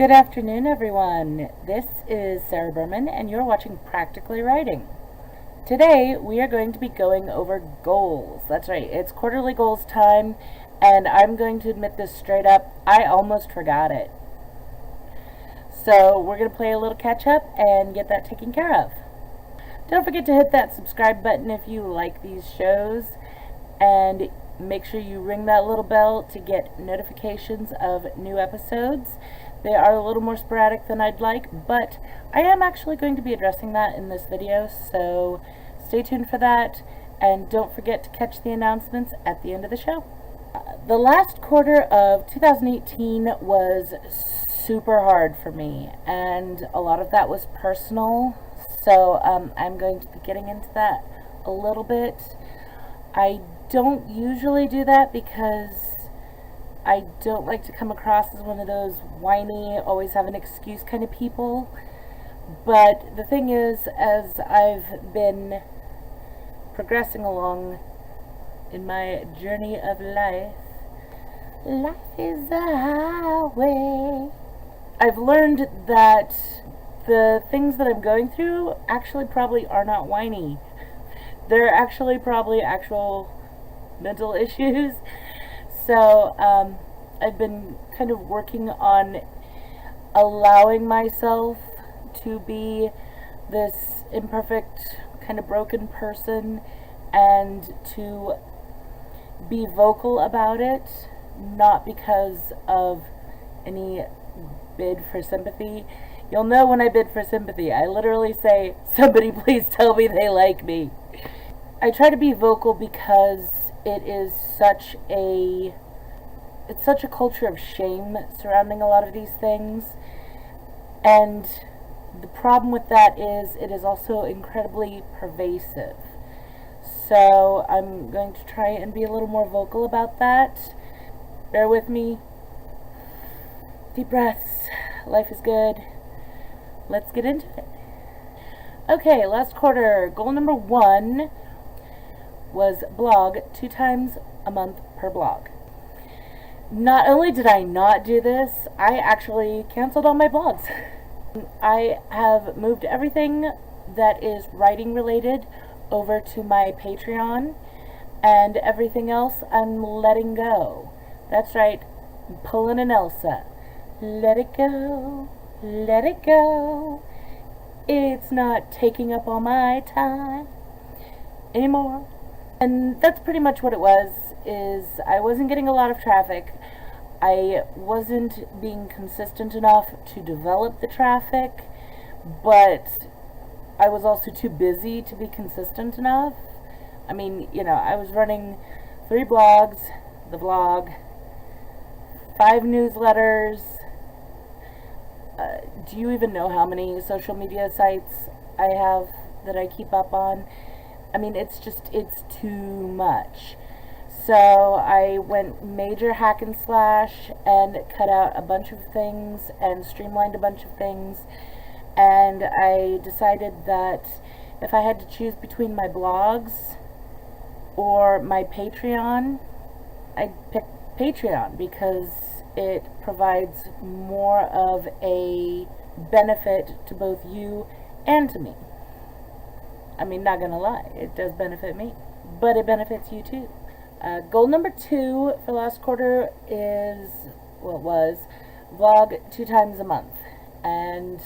Good afternoon, everyone. This is Sarah Berman, and you're watching Practically Writing. Today, we are going to be going over goals. That's right, it's quarterly goals time, and I'm going to admit this straight up, I almost forgot it. So, we're going to play a little catch up and get that taken care of. Don't forget to hit that subscribe button if you like these shows, and make sure you ring that little bell to get notifications of new episodes. They are a little more sporadic than I'd like, but I am actually going to be addressing that in this video, so stay tuned for that, and don't forget to catch the announcements at the end of the show. The last quarter of 2018 was super hard for me, and a lot of that was personal, so I'm going to be getting into that a little bit. I don't usually do that because I don't like to come across as one of those whiny, always have an excuse kind of people. But the thing is, as I've been progressing along in my journey of life, life is a highway. I've learned that the things that I'm going through actually probably are not whiny. They're actually probably actual mental issues. So I've been kind of working on allowing myself to be this imperfect, kind of broken person, and to be vocal about it, not because of any bid for sympathy. You'll know when I bid for sympathy. I literally say, somebody please tell me they like me. I try to be vocal because it is such a culture of shame surrounding a lot of these things, and the problem with that is it is also incredibly pervasive. So I'm going to try and be a little more vocal about that. Bear with me. Deep breaths. Life is good. Let's get into it. Okay, last quarter, goal number 1 was blog 2 times a month per blog. Not only did I not do this, I actually canceled all my blogs. I have moved everything that is writing related over to my Patreon, and everything else I'm letting go. That's right, I'm pulling an Elsa. Let it go, let it go. It's not taking up all my time anymore. And that's pretty much what it was, is I wasn't getting a lot of traffic. I wasn't being consistent enough to develop the traffic, but I was also too busy to be consistent enough. I mean, I was running 3 blogs, the blog, 5 newsletters. Do you even know how many social media sites I have that I keep up on? I mean, it's too much. So I went major hack and slash and cut out a bunch of things and streamlined a bunch of things. And I decided that if I had to choose between my blogs or my Patreon, I'd pick Patreon because it provides more of a benefit to both you and to me. I mean, not gonna lie, it does benefit me, but it benefits you too. Goal number 2 for last quarter was vlog 2 times a month, and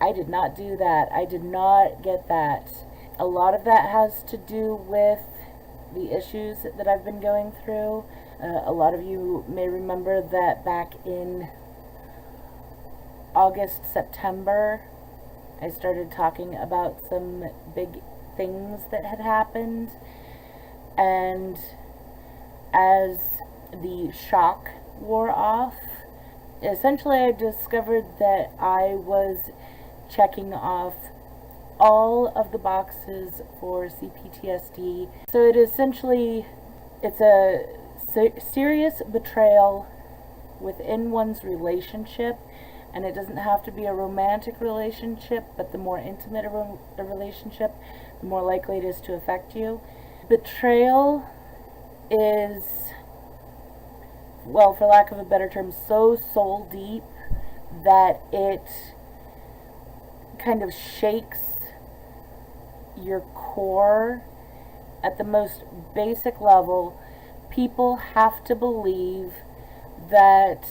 I did not do that. I did not get that. A lot of that has to do with the issues that I've been going through. A lot of you may remember that back in August, September, I started talking about some big things that had happened, and as the shock wore off, essentially I discovered that I was checking off all of the boxes for CPTSD. So it's a serious betrayal within one's relationship. And it doesn't have to be a romantic relationship, but the more intimate a relationship, the more likely it is to affect you. Betrayal is, well, for lack of a better term, so soul deep that it kind of shakes your core at the most basic level. People have to believe that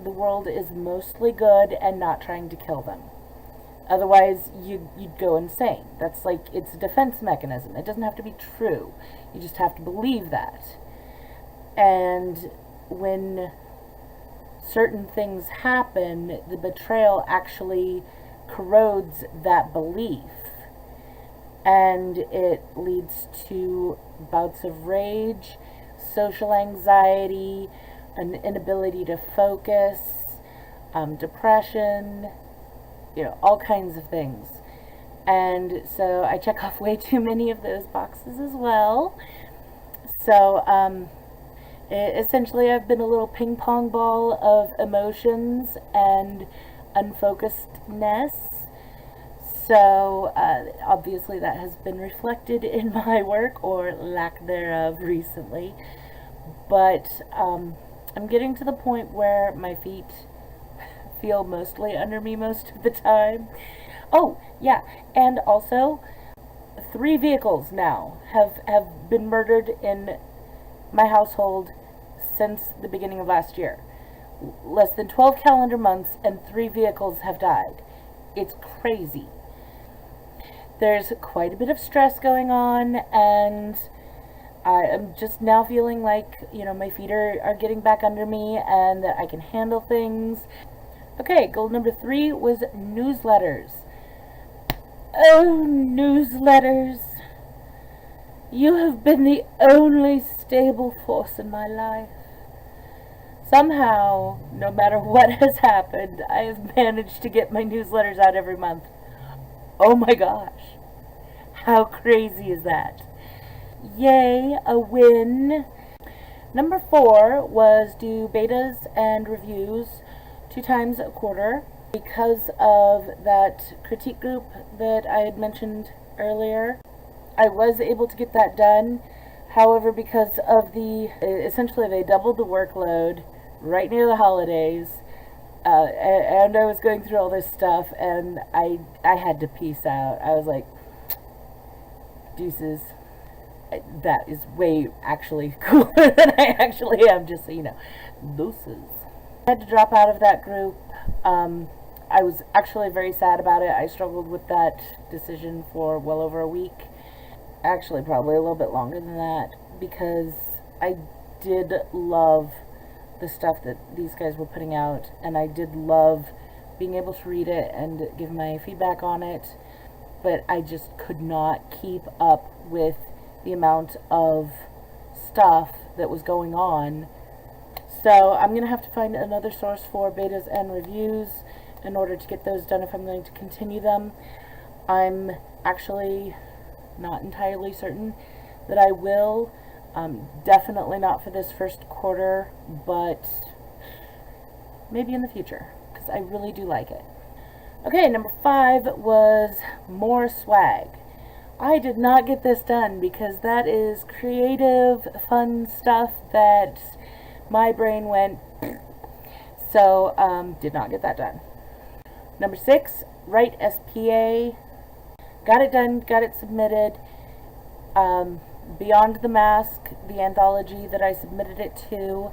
the world is mostly good and not trying to kill them. Otherwise, you'd go insane. That's like, it's a defense mechanism. It doesn't have to be true. You just have to believe that. And when certain things happen, the betrayal actually corrodes that belief. And it leads to bouts of rage, social anxiety, an inability to focus, depression, all kinds of things. And so I check off way too many of those boxes as well. So essentially I've been a little ping pong ball of emotions and unfocusedness. So obviously that has been reflected in my work, or lack thereof, recently. But I'm getting to the point where my feet feel mostly under me most of the time. Oh, yeah, and also 3 vehicles now have been murdered in my household since the beginning of last year. Less than 12 calendar months and 3 vehicles have died. It's crazy. There's quite a bit of stress going on, and I am just now feeling like, my feet are getting back under me and that I can handle things. Okay, goal number 3 was newsletters. Oh, newsletters. You have been the only stable force in my life. Somehow, no matter what has happened, I have managed to get my newsletters out every month. Oh my gosh. How crazy is that? Yay, a win. Number 4 was do betas and reviews 2 times a quarter. Because of that critique group that I had mentioned earlier, I was able to get that done. However, because of essentially they doubled the workload right near the holidays, and I was going through all this stuff, and I had to peace out. I was like, deuces. That is way actually cooler than I actually am, just so you know. Deuces. I had to drop out of that group. I was actually very sad about it. I struggled with that decision for well over a week. Actually, probably a little bit longer than that, because I did love the stuff that these guys were putting out, and I did love being able to read it and give my feedback on it, but I just could not keep up with the amount of stuff that was going on. So I'm going to have to find another source for betas and reviews in order to get those done if I'm going to continue them. I'm actually not entirely certain that I will. Definitely not for this first quarter, but maybe in the future, because I really do like it. Okay, number 5 was more swag. I did not get this done because that is creative, fun stuff that my brain went, so did not get that done. Number 6, write SPA. Got it done, got it submitted. Beyond the Mask, the anthology that I submitted it to,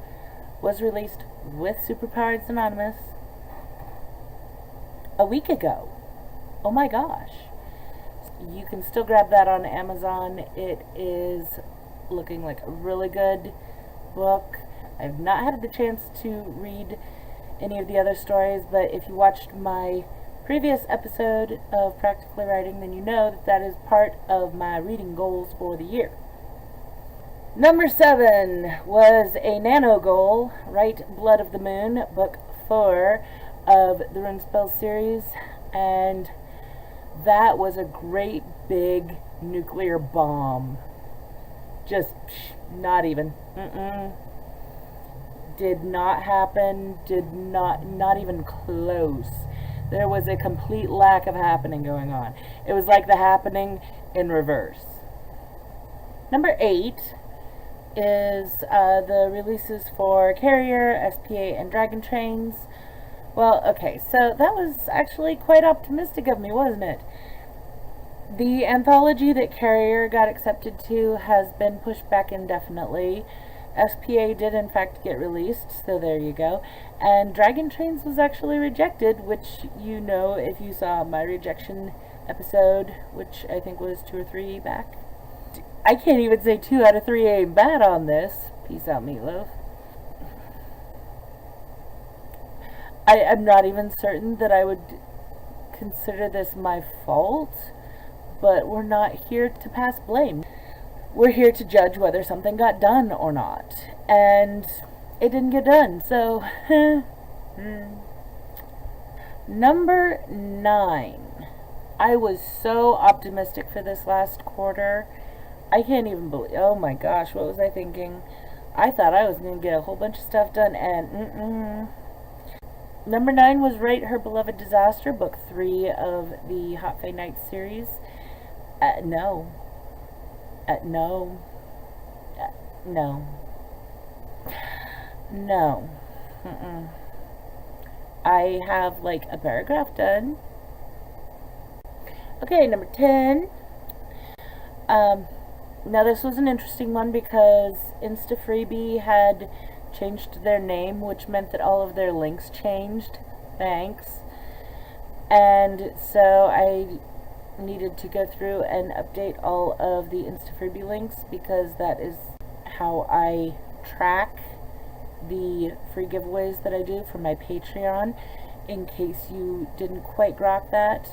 was released with Superpowers Anonymous a week ago. Oh my gosh. You can still grab that on Amazon. It is looking like a really good book. I've not had the chance to read any of the other stories, but if you watched my previous episode of Practically Writing, then you know that that is part of my reading goals for the year. Number 7 was a nano goal, write Blood of the Moon, book 4 of the Rune Spell series, and that was a great big nuclear bomb. Just not even. Did not happen. Not even close. There was a complete lack of happening going on. It was like the happening in reverse. Number 8 is the releases for Carrier, SPA, and Dragon Trains. Well, okay, so that was actually quite optimistic of me, wasn't it? The anthology that Carrier got accepted to has been pushed back indefinitely. SPA did in fact get released, so there you go. And Dragon Trains was actually rejected, which you know if you saw my rejection episode, which I think was 2 or 3 back. I can't even say 2 out of 3 ain't bad on this. Peace out, Meatloaf. I am not even certain that I would consider this my fault, but we're not here to pass blame. We're here to judge whether something got done or not. And it didn't get done, so... Number 9. I was so optimistic for this last quarter. I can't even believe... Oh my gosh, what was I thinking? I thought I was going to get a whole bunch of stuff done, and... Number 9 was Write Her Beloved Disaster, book 3 of the Hot Fay Nights series. No. No. No. No. I have like a paragraph done. Okay, number 10. Now this was an interesting one because InstaFreebie had changed their name, which meant that all of their links changed. Thanks. And so I needed to go through and update all of the InstaFreebie links because that is how I track the free giveaways that I do for my Patreon, in case you didn't quite grok that.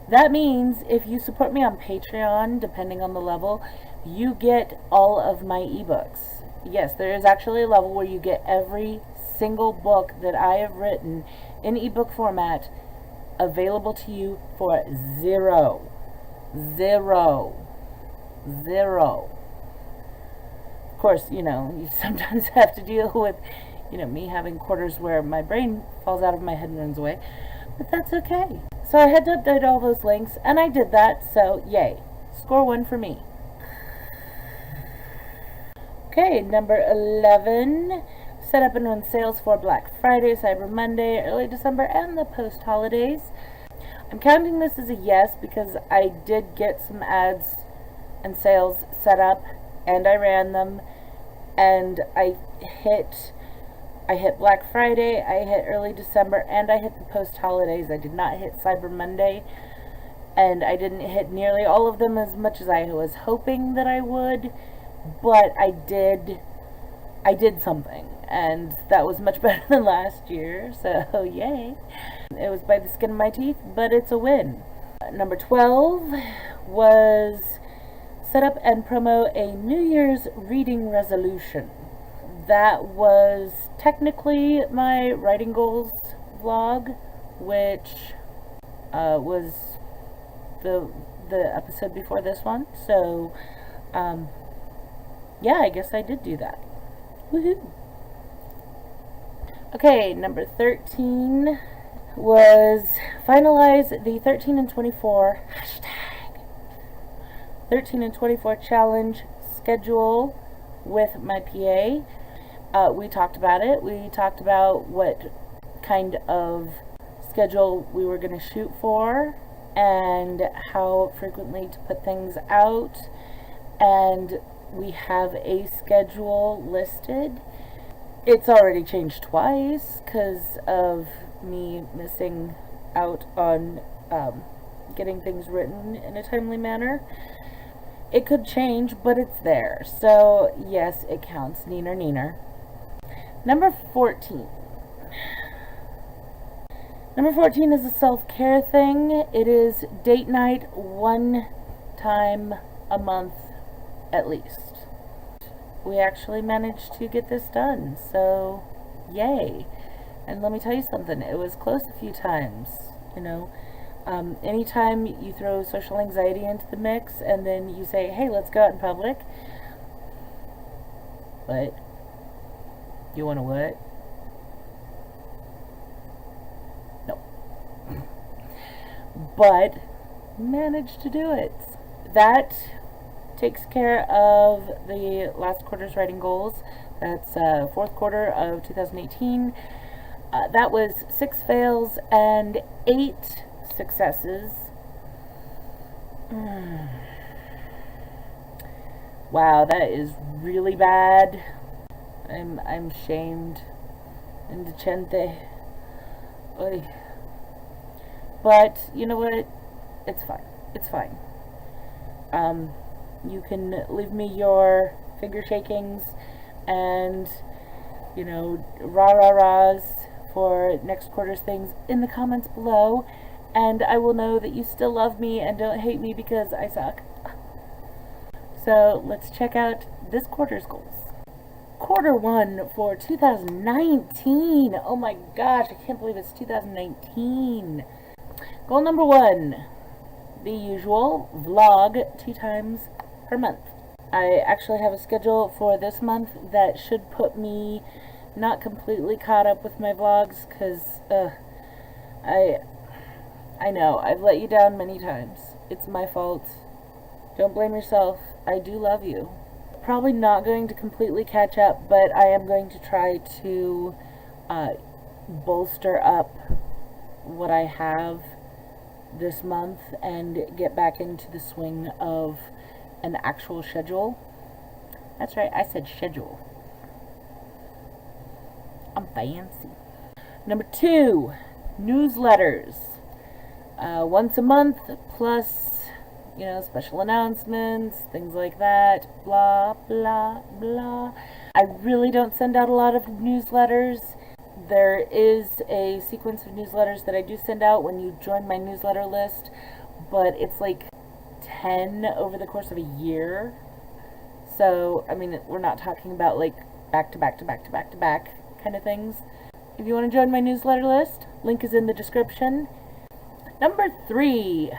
That means if you support me on Patreon, depending on the level, you get all of my ebooks. Yes, there is actually a level where you get every single book that I have written in ebook format available to you for zero. Of course, you sometimes have to deal with, me having quarters where my brain falls out of my head and runs away, but that's okay. So I had to update all those links, and I did that, so yay. Score 1 for me. Okay, number 11. Set up and run sales for Black Friday, Cyber Monday, early December, and the post-holidays. I'm counting this as a yes because I did get some ads and sales set up, and I ran them, and I hit Black Friday, I hit early December, and I hit the post-holidays. I did not hit Cyber Monday, and I didn't hit nearly all of them as much as I was hoping that I would, but I did something, and that was much better than last year, so yay. It was by the skin of my teeth, but it's a win. Number 12 was set up and promote a New Year's reading resolution. That was technically my writing goals vlog, which was the episode before this one, so yeah, I guess I did do that. Woohoo! Okay, number 13 was finalize the 13 and 24 hashtag 13 and 24 challenge schedule with my PA. We talked about it. We talked about what kind of schedule we were going to shoot for and how frequently to put things out, and we have a schedule listed. It's already changed twice because of me missing out on getting things written in a timely manner. It could change, but it's there. So, yes, it counts. Neener. Number 14. Number 14 is a self-care thing. It is date night 1 time a month at least. We actually managed to get this done, so yay. And let me tell you something, it was close a few times, anytime you throw social anxiety into the mix and then you say, hey, let's go out in public. What? You want to what? No. But managed to do it. That takes care of the last quarter's writing goals. That's fourth quarter of 2018. That was 6 fails and 8 successes. Wow, that is really bad. I'm shamed. Indecente. Oy. But you know what? It's fine. It's fine. You can leave me your finger shakings and, you know, rah-rah-rahs for next quarter's things in the comments below, and I will know that you still love me and don't hate me because I suck. So let's check out this quarter's goals. Quarter 1 for 2019. Oh my gosh, I can't believe it's 2019. Goal number 1, the usual vlog 2 times per month. I actually have a schedule for this month that should put me not completely caught up with my vlogs, because I know I've let you down many times. It's my fault. Don't blame yourself. I do love you. Probably not going to completely catch up, but I am going to try to bolster up what I have this month and get back into the swing of an actual schedule. That's right, I said schedule. I'm fancy. Number 2, newsletters. Once a month, plus, you know, special announcements, things like that, blah, blah, blah. I really don't send out a lot of newsletters. There is a sequence of newsletters that I do send out when you join my newsletter list, but it's like 10 over the course of a year. So, I mean, we're not talking about like back to back to back to back to back kind of things. If you want to join my newsletter list, link is in the description. Number 3,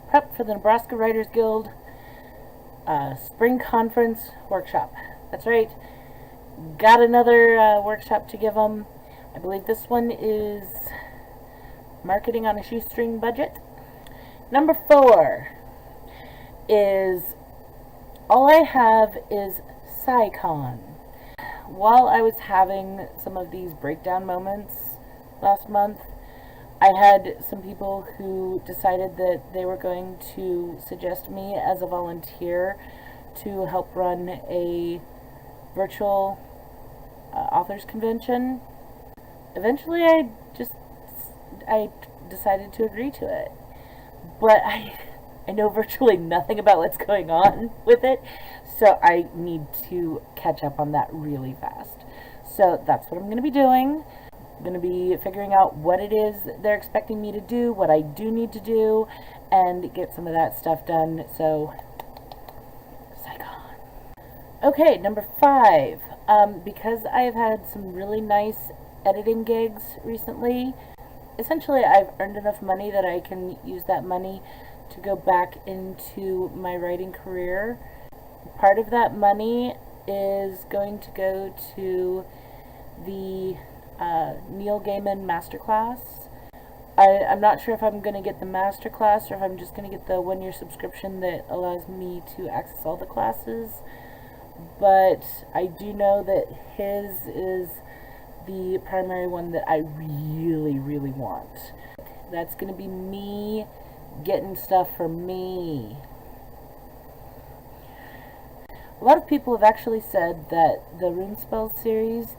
prep for the Nebraska Writers Guild Spring Conference Workshop. That's right, got another workshop to give them. I believe this one is marketing on a shoestring budget. Number 4 is all I have is SciCon. While I was having some of these breakdown moments last month, I had some people who decided that they were going to suggest me as a volunteer to help run a virtual authors convention. Eventually I decided to agree to it, but I know virtually nothing about what's going on with it, so I need to catch up on that really fast. So that's what I'm going to be doing. I'm going to be figuring out what it is they're expecting me to do, what I do need to do, and get some of that stuff done. So, Saigon. Okay, number 5. Because I've had some really nice editing gigs recently, essentially I've earned enough money that I can use that money to go back into my writing career. Part of that money is going to go to the Neil Gaiman Masterclass. I'm not sure if I'm going to get the Masterclass or if I'm just going to get the 1-year subscription that allows me to access all the classes, but I do know that his is the primary one that I really, really want. That's going to be me getting stuff for me. A lot of people have actually said that the Runespell series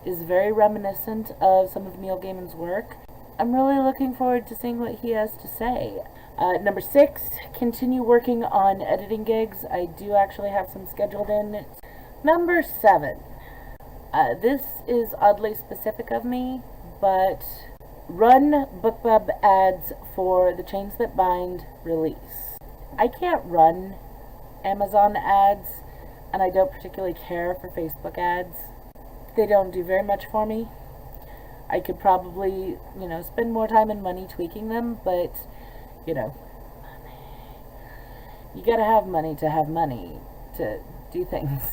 is very reminiscent of some of Neil Gaiman's work. I'm really looking forward to seeing what he has to say. Number 6, continue working on editing gigs. I do actually have some scheduled in. Number 7, this is oddly specific of me, but run BookBub ads for the Chains That Bind release. I can't run Amazon ads, and I don't particularly care for Facebook ads. They don't do very much for me. I could probably, spend more time and money tweaking them, but, you gotta have money to do things,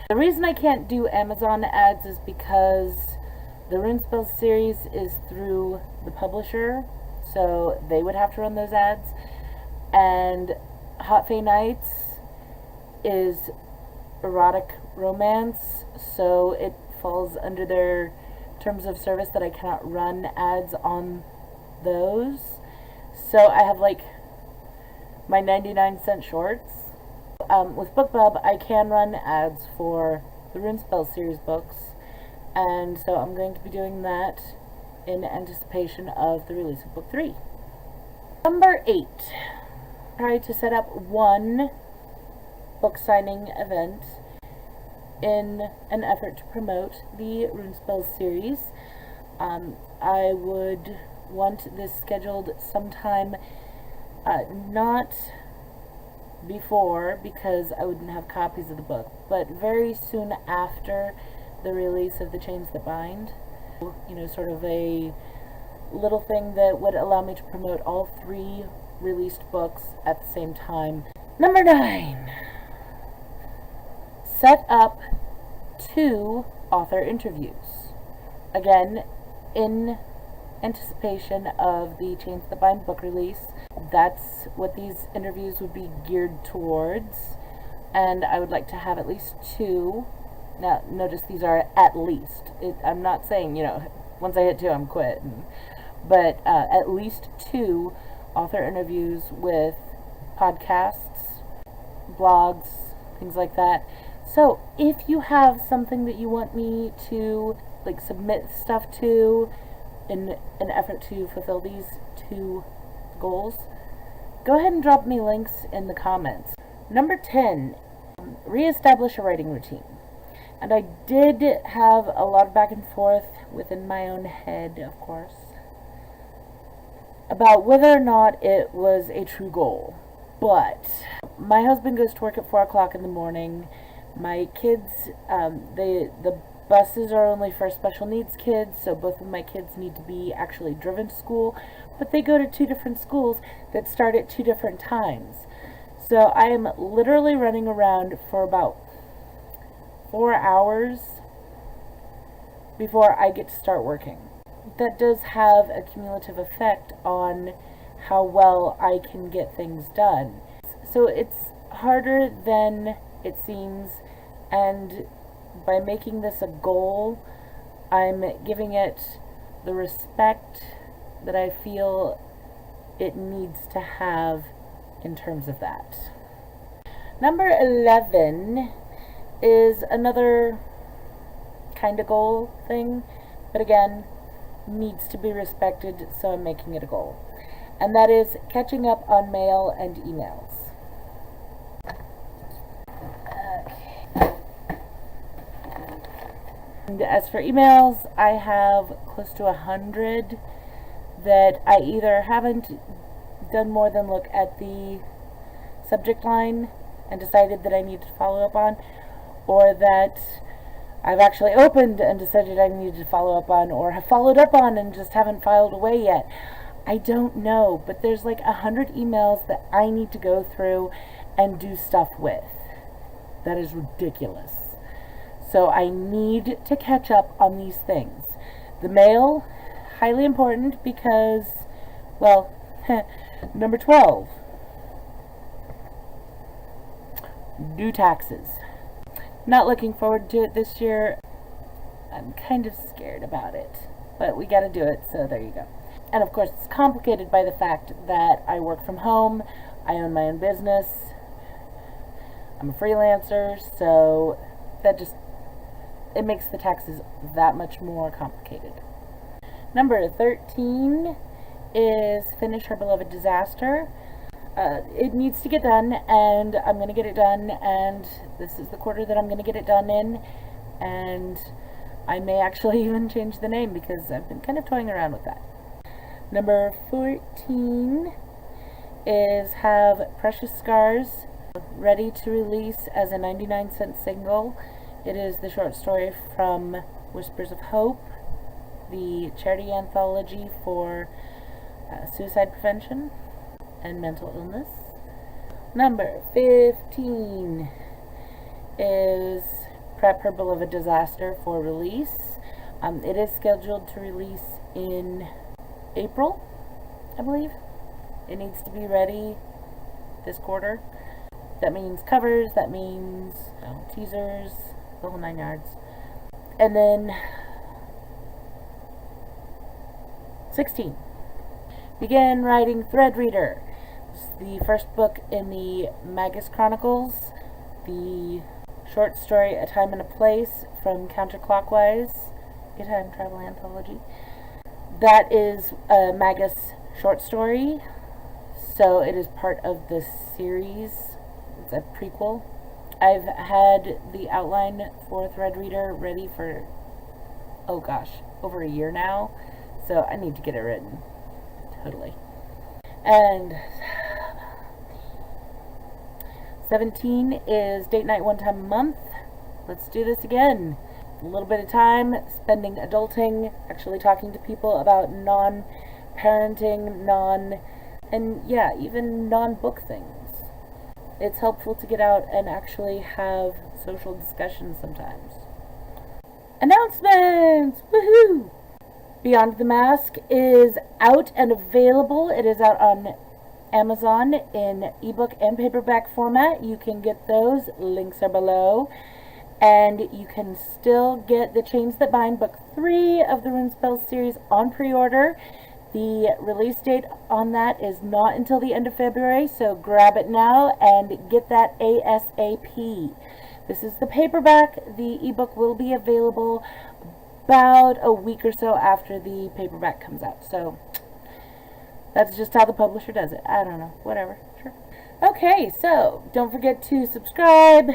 The reason I can't do Amazon ads is because the Runespell series is through the publisher, so they would have to run those ads, and Hot Fae Nights is erotic romance, so it falls under their terms of service that I cannot run ads on those. So I have like my 99-cent shorts. With BookBub, I can run ads for the Runespell series books, and so I'm going to be doing that in anticipation of the release of book 3. Number 8. Try to set up one book signing event in an effort to promote the Runespell series. I would want this scheduled sometime not before, because I wouldn't have copies of the book, but very soon after the release of The Chains That Bind. You know, sort of a little thing that would allow me to promote all 3 released books at the same time. Number 9. Set up 2 author interviews. Again, in anticipation of the Chains That Bind book release. That's what these interviews would be geared towards, and I would like to have at least 2. Now, notice these are at least. I'm not saying, you know, once I hit 2, I'm quitting. But at least 2 author interviews with podcasts, blogs, things like that. So, if you have something that you want me to, like, submit stuff to in an effort to fulfill these 2 goals, go ahead and drop me links in the comments. Number 10, reestablish a writing routine. And I did have a lot of back and forth within my own head, of course, about whether or not it was a true goal. But my husband goes to work at 4 o'clock in the morning. My kids, the buses are only for special needs kids, so both of my kids need to be actually driven to school, but they go to 2 different schools that start at 2 different times. So I am literally running around for about 4 hours before I get to start working. That does have a cumulative effect on how well I can get things done. So it's harder than it seems, and by making this a goal, I'm giving it the respect that I feel it needs to have in terms of that. Number 11 is another kind of goal thing, but again, needs to be respected, so I'm making it a goal. And that is catching up on mail and emails. And as for emails, I have close to 100 that I either haven't done more than look at the subject line and decided that I need to follow up on, or that I've actually opened and decided I needed to follow up on, or have followed up on and just haven't filed away yet. I don't know, but there's like 100 emails that I need to go through and do stuff with. That is ridiculous. So I need to catch up on these things. The mail, highly important because, well, number 12, do taxes. Not looking forward to it this year. I'm kind of scared about it, but we gotta do it, so there you go. And of course, it's complicated by the fact that I work from home, I own my own business, I'm a freelancer, so that just, it makes the taxes that much more complicated. Number 13 is finish Her Beloved Disaster. It needs to get done, and I'm going to get it done, and this is the quarter that I'm going to get it done in, and I may actually even change the name because I've been kind of toying around with that. Number 14 is have Precious Scars ready to release as a 99-cent single. It is the short story from Whispers of Hope, the charity anthology for suicide prevention and mental illness. Number 15 is prep Her Beloved Disaster for release. It is scheduled to release in April, I believe. It needs to be ready this quarter. That means covers, that means teasers, the whole 9 yards. And then 16. Begin writing Thread Reader. It's the first book in the Magus Chronicles, the short story A Time and a Place from Counterclockwise, a time travel anthology. That is a Magus short story, so it is part of the series. It's a prequel. I've had the outline for Thread Reader ready for, oh gosh, over a year now, so I need to get it written. Totally. And 17 is date night one time a month. Let's do this again. A little bit of time spending adulting, actually talking to people about non-parenting, even non-book things. It's helpful to get out and actually have social discussions sometimes. Announcements! Woohoo! Beyond the Mask is out and available. It is out on Amazon in ebook and paperback format. You can get those. Links are below. And you can still get The Chains That Bind, Book 3 of the Runespell series on pre-order. The release date on that is not until the end of February, so grab it now and get that ASAP. This is the paperback. The ebook will be available about a week or so after the paperback comes out. So that's just how the publisher does it. I don't know. Whatever. Sure. Okay, so don't forget to subscribe.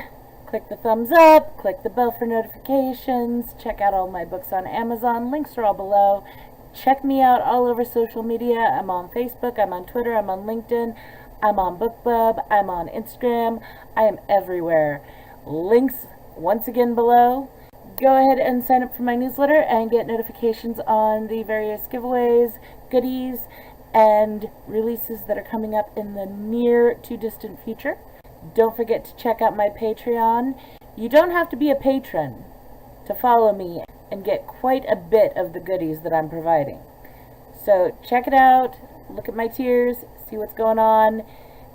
Click the thumbs up. Click the bell for notifications. Check out all my books on Amazon. Links are all below. Check me out all over social media. I'm on Facebook. I'm on Twitter. I'm on LinkedIn. I'm on BookBub. I'm on Instagram. I am everywhere. Links once again below. Go ahead and sign up for my newsletter and get notifications on the various giveaways, goodies, and releases that are coming up in the near to distant future. Don't forget to check out my Patreon. You don't have to be a patron to follow me and get quite a bit of the goodies that I'm providing. So check it out, look at my tiers, see what's going on,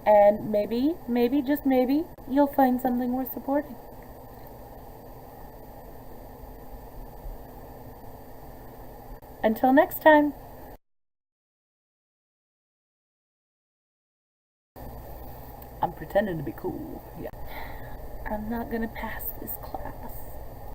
and maybe, just maybe, you'll find something worth supporting. Until next time. I'm pretending to be cool. Yeah. I'm not gonna pass this class.